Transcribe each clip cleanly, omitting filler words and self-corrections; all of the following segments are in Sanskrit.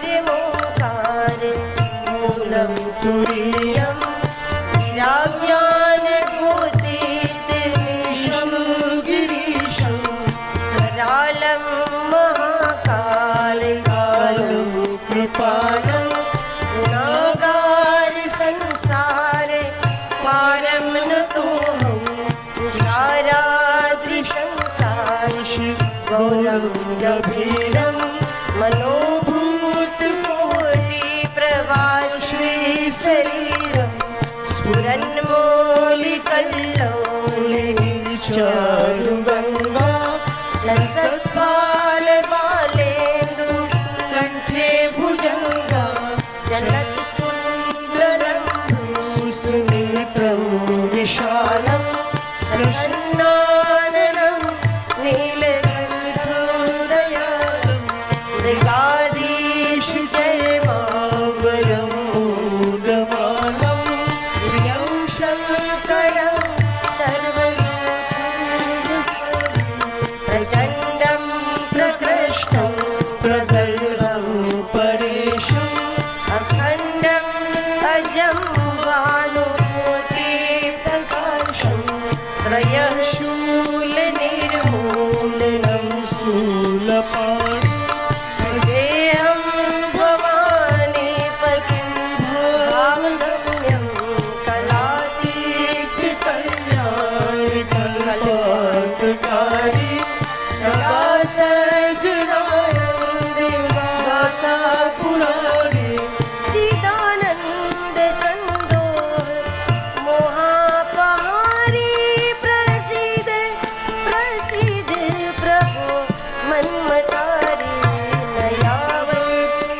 आकारमोकार मूलं तुरीयं विराज्ञानगोतीर्तिमीशं गिरीशं करालं महाकालं कृपालं गुणागार संसारे पारं नतोऽहं तुषाराद्रिशङ्कार्षि गौरं गभीरं मनोभूतकोटिप्रवाश्वी शरीरं स्फुरन्मौलिकल्लोलिनीचारुगङ्गा लसत्पालबालेन्दु कण्ठे भुजङ्गा चलत्कुण्डलं विशालं प्रसन्नाननं नीलकण्ठोदयालं मृगाधीश चर्मावरं मूलमालं प्रियं शङ्करं प्रचण्डं प्रकृष्टं प्रगल्भं परेशम् अखण्डम् अजं भानुकोटिप्रकाशं त्रयः शूलनिर्मूलनं शूलपाणि भजेऽहं भवानीपतिं भावगम्यं कलातीर्थकल्याणि कल्पान्तकारी सदा सज्जनानन्दे गाता पुराणे चिदानन्द सन्दोह मोहापहारी प्रसीद प्रसीद प्रभो मन्मतारी नयावत्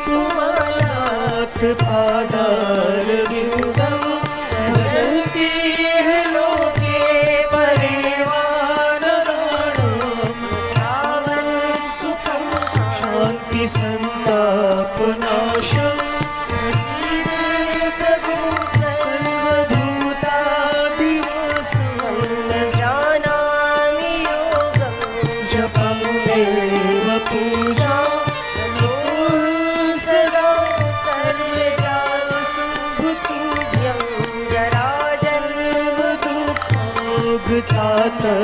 कुमारात् पादारविन्दं भजन्ति लोके परिवारगणाः तावत् सुखं शान्ति सन्तापनाशम् सर्वभूतादिवासं न जानामि योगं जपं देव पूजा सदा सर्वदा सुभुतुभ्यं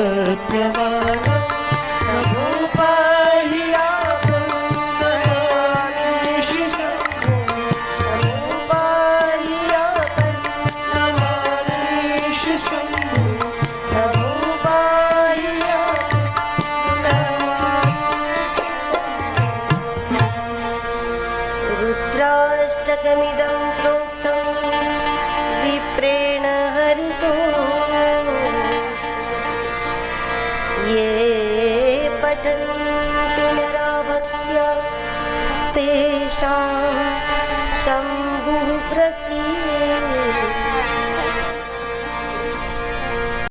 जराजन्मदुःखोगतातप्यमानं प्रभो पाहि आपं नमामि शम्भो प्रभो पाहि आपं नमामि शम्भो प्रभो पाहि आपं नमामि शम्भो। रुद्राष्टकमिदं प्रोक्तं विप्रेण हरितो ये पठन्ति नरा भक्त्या तेषां